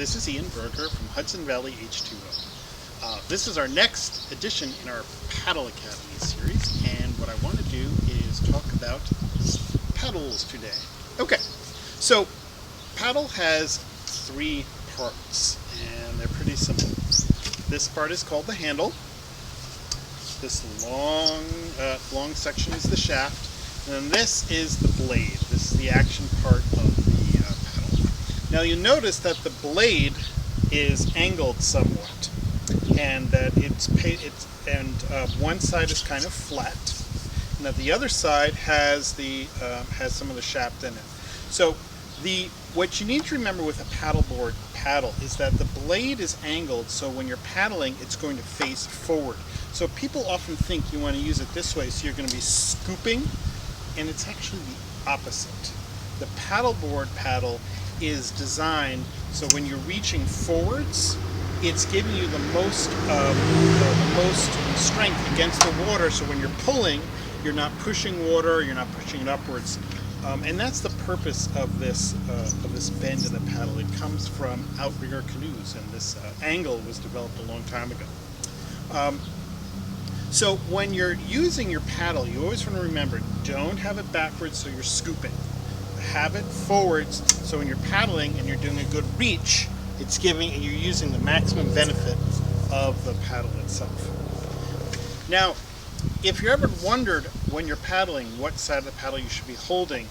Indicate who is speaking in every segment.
Speaker 1: This is Ian Berger from Hudson Valley H2O. This is our next edition in our Paddle Academy series, and what I want to do is talk about paddles today. Okay, so paddle has three parts, and they're pretty simple. This part is called the handle. This long section is the shaft, and then this is the blade. This is the action part of the paddle. Now you notice that the blade is angled somewhat, and that one side is kind of flat, and that the other side has some of the shaft in it. So what you need to remember with a paddleboard paddle is that the blade is angled, so when you're paddling, it's going to face forward. So people often think you want to use it this way, so you're going to be scooping, and it's actually the opposite. The paddleboard paddle is designed so when you're reaching forwards, it's giving you the most strength against the water, so when you're pulling, you're not pushing water, you're not pushing it upwards. And that's the purpose of this bend in the paddle. It comes from outrigger canoes, and this angle was developed a long time ago. So when you're using your paddle, you always want to remember, don't have it backwards so you're scooping. Have it forwards so when you're paddling and you're doing a good reach, you're using the maximum benefit of the paddle itself. Now, if you ever wondered when you're paddling what side of the paddle you should be holding,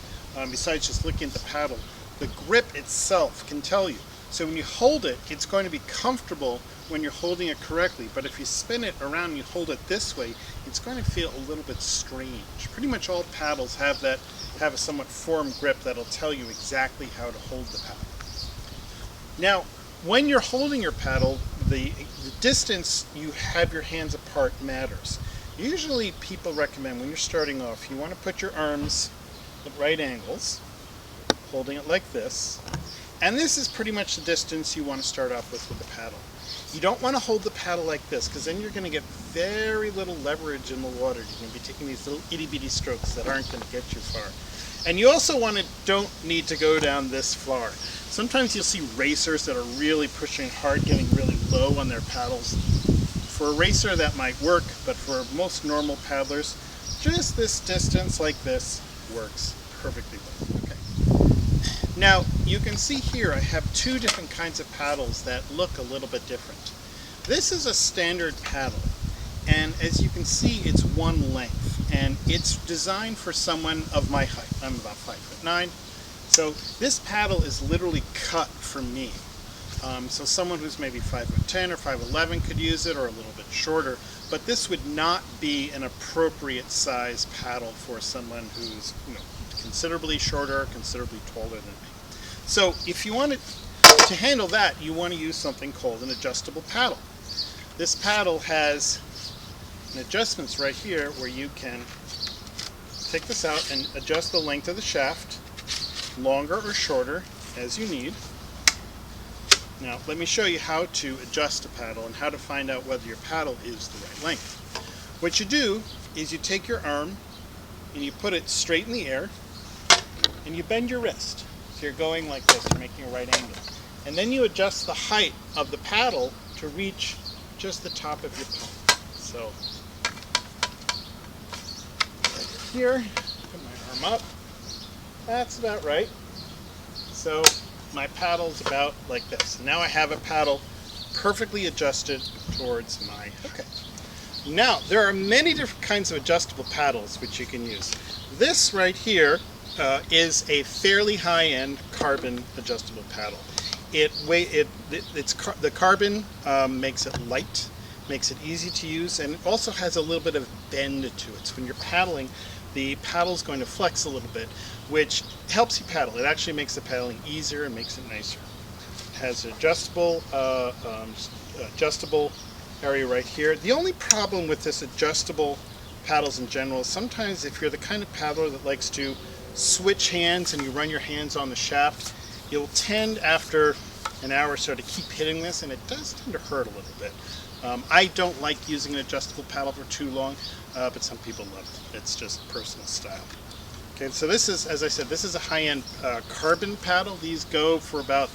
Speaker 1: besides just looking at the paddle, the grip itself can tell you. So when you hold it, it's going to be comfortable when you're holding it correctly, but if you spin it around and you hold it this way, it's going to feel a little bit strange. Pretty much all paddles have a somewhat firm grip that'll tell you exactly how to hold the paddle. Now, when you're holding your paddle, the distance you have your hands apart matters. Usually people recommend when you're starting off, you want to put your arms at right angles, holding it like this, and this is pretty much the distance you want to start off with the paddle. You don't want to hold the paddle like this, because then you're going to get very little leverage in the water. You're going to be taking these little itty-bitty strokes that aren't going to get you far. And you also don't need to go down this far. Sometimes you'll see racers that are really pushing hard, getting really low on their paddles. For a racer that might work, but for most normal paddlers, just this distance like this works perfectly well. Okay. Now, you can see here I have two different kinds of paddles that look a little bit different. This is a standard paddle, and as you can see, it's one length, and it's designed for someone of my height. I'm about 5'9", so this paddle is literally cut for me. So someone who's maybe 5'10" or 5'11" could use it, or a little bit shorter, but this would not be an appropriate size paddle for someone who's considerably shorter, considerably taller than me. So if you want to handle that, you want to use something called an adjustable paddle. This paddle has adjustments right here where you can take this out and adjust the length of the shaft, longer or shorter as you need. Now let me show you how to adjust a paddle and how to find out whether your paddle is the right length. What you do is you take your arm and you put it straight in the air and you bend your wrist. So you're going like this, you're making a right angle. And then you adjust the height of the paddle to reach just the top of your palm. So right here, put my arm up. That's about right. So my paddle's about like this. Now I have a paddle perfectly adjusted towards my okay. Now there are many different kinds of adjustable paddles which you can use. This right here is a fairly high-end carbon adjustable paddle. The carbon makes it light, makes it easy to use, and it also has a little bit of bend to it. So when you're paddling, the paddle's going to flex a little bit, which helps you paddle. It actually makes the paddling easier and makes it nicer. It has an adjustable area right here. The only problem with this adjustable paddles in general is sometimes if you're the kind of paddler that likes to switch hands and you run your hands on the shaft, you'll tend after an hour or so to keep hitting this, and it does tend to hurt a little bit. I don't like using an adjustable paddle for too long, but some people love it. It's just personal style. Okay, so this is, as I said, this is a high-end carbon paddle. These go for about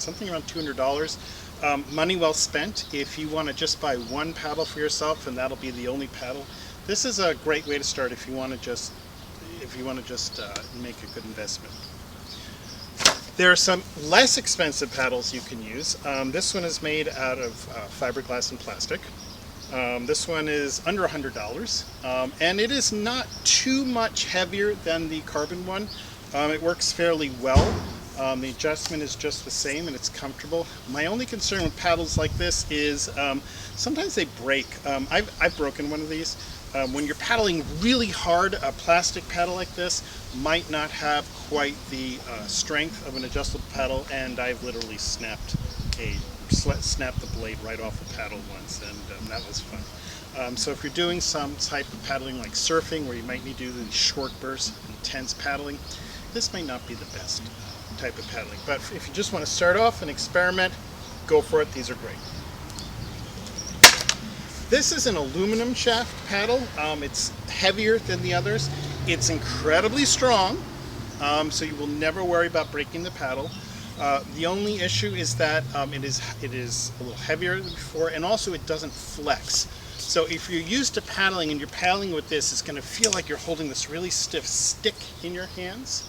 Speaker 1: something around $200. Money well spent. If you want to just buy one paddle for yourself and that'll be the only paddle, this is a great way to start if you want to just make a good investment. There are some less expensive paddles you can use. This one is made out of fiberglass and plastic. This one is under $100, and it is not too much heavier than the carbon one. It works fairly well. The adjustment is just the same and it's comfortable. My only concern with paddles like this is sometimes they break. I've broken one of these. When you're paddling really hard, a plastic paddle like this might not have quite the strength of an adjustable paddle, and I've literally snapped the blade right off the paddle once, and that was fun. So if you're doing some type of paddling like surfing, where you might need to do these short bursts, intense paddling, this might not be the best type of paddling. But if you just want to start off and experiment, go for it. These are great. This is an aluminum shaft paddle. It's heavier than the others. It's incredibly strong, so you will never worry about breaking the paddle. The only issue is that it is a little heavier than before, and also it doesn't flex. So if you're used to paddling and you're paddling with this, it's going to feel like you're holding this really stiff stick in your hands.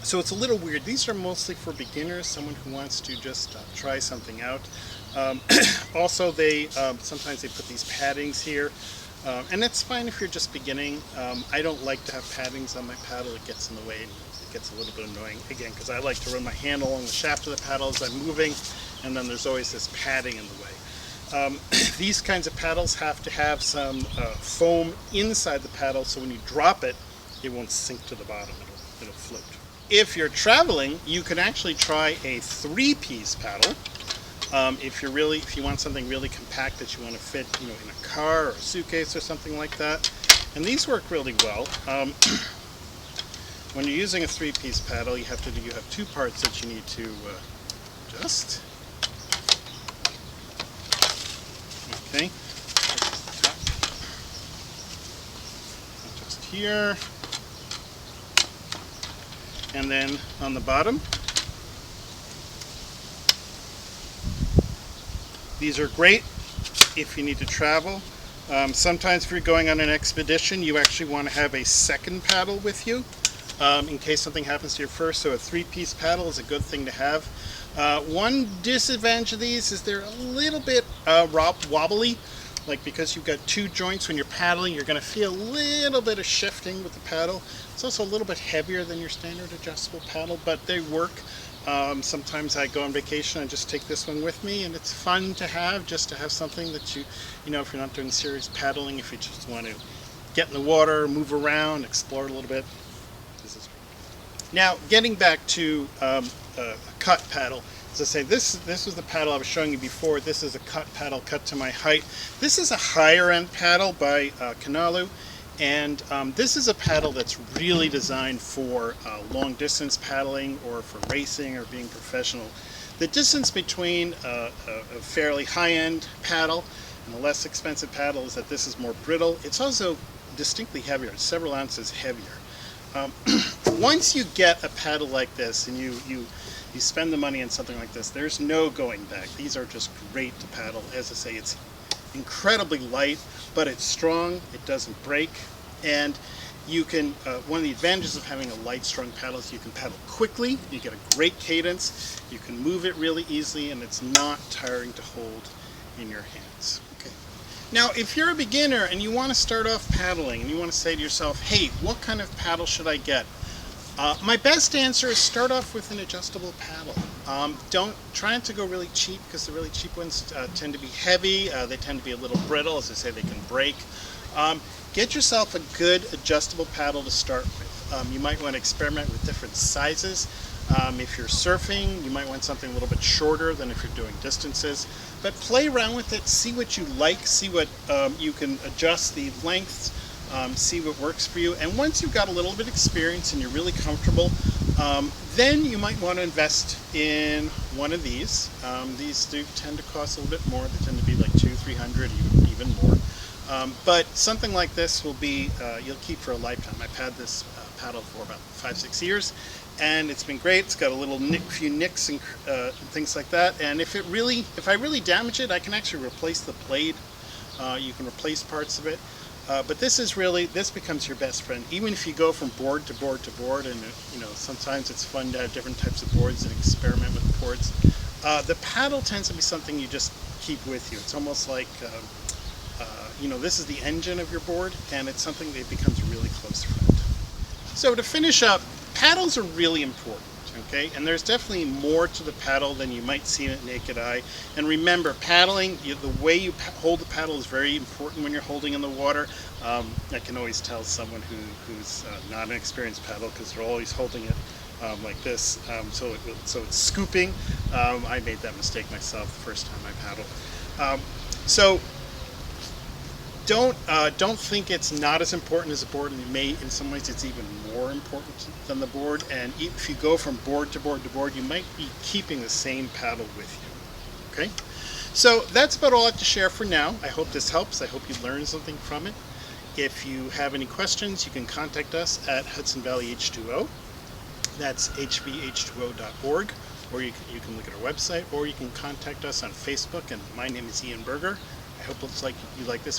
Speaker 1: So it's a little weird. These are mostly for beginners, someone who wants to just try something out. Also, sometimes they put these paddings here, and that's fine if you're just beginning. I don't like to have paddings on my paddle. It gets in the way. It gets a little bit annoying, again, because I like to run my hand along the shaft of the paddle as I'm moving, and then there's always this padding in the way. These kinds of paddles have to have some foam inside the paddle, so when you drop it, it won't sink to the bottom. It'll float. If you're traveling, you can actually try a 3-piece paddle. If you want something really compact that you want to fit, in a car or a suitcase or something like that, and these work really well. When you're using a 3-piece paddle, you have 2 parts that you need to adjust. Okay, just here, and then on the bottom. These are great if you need to travel. Sometimes if you're going on an expedition, you actually want to have a second paddle with you in case something happens to your first. So a 3-piece paddle is a good thing to have. One disadvantage of these is they're a little bit wobbly. Because you've got 2 joints when you're paddling, you're going to feel a little bit of shifting with the paddle. It's also a little bit heavier than your standard adjustable paddle, but they work. Sometimes I go on vacation and just take this one with me, and it's fun to have, just to have something that if you're not doing serious paddling, if you just want to get in the water, move around, explore a little bit, this is great. Now, getting back to a cut paddle, as I say, this was the paddle I was showing you before. This is a cut paddle cut to my height. This is a higher end paddle by Kanalu. And this is a paddle that's really designed for long distance paddling or for racing or being professional. The distance between a fairly high-end paddle and a less expensive paddle is that this is more brittle. It's also distinctly heavier. It's several ounces heavier. Once you get a paddle like this and you spend the money on something like this, there's no going back. These are just great to paddle. As I say, it's incredibly light, but it's strong, it doesn't break, and you can, one of the advantages of having a light, strong paddle is you can paddle quickly, you get a great cadence, you can move it really easily, and it's not tiring to hold in your hands. Okay. Now, if you're a beginner and you want to start off paddling, and you want to say to yourself, hey, what kind of paddle should I get? My best answer is start off with an adjustable paddle. Don't try not to go really cheap, because the really cheap ones tend to be heavy. They tend to be a little brittle. As I say, they can break. Get yourself a good adjustable paddle to start with. You might want to experiment with different sizes. If you're surfing, you might want something a little bit shorter than if you're doing distances. But play around with it, see what you like, see what you can adjust the lengths. See what works for you, and once you've got a little bit of experience and you're really comfortable, then you might want to invest in one of these. These do tend to cost a little bit more. They tend to be like $200, $300, even more. But something like this will be you'll keep for a lifetime. I've had this paddle for about 5-6 years, and it's been great. It's got a little few nicks and things like that. And if I really damage it, I can actually replace the blade. You can replace parts of it. But this becomes your best friend, even if you go from board to board to board. And sometimes it's fun to have different types of boards and experiment with boards. The paddle tends to be something you just keep with you. It's almost like this is the engine of your board, and it's something that becomes a really close friend. So to finish up, paddles are really important. Okay, and there's definitely more to the paddle than you might see at naked eye. And remember, paddling, the way you hold the paddle is very important when you're holding in the water. I can always tell someone who's not an experienced paddle because they're always holding it like this, so it's scooping. I made that mistake myself the first time I paddled. So don't think it's not as important as a board, and in some ways it's even more important than the board. And if you go from board to board to board, you might be keeping the same paddle with you. Okay, so that's about all I have to share for now. I hope this helps. I hope you learned something from it. If you have any questions, you can contact us at Hudson Valley H2O. That's hvh2o.org, or you can look at our website, or you can contact us on Facebook. And my name is Ian Berger. I hope you like this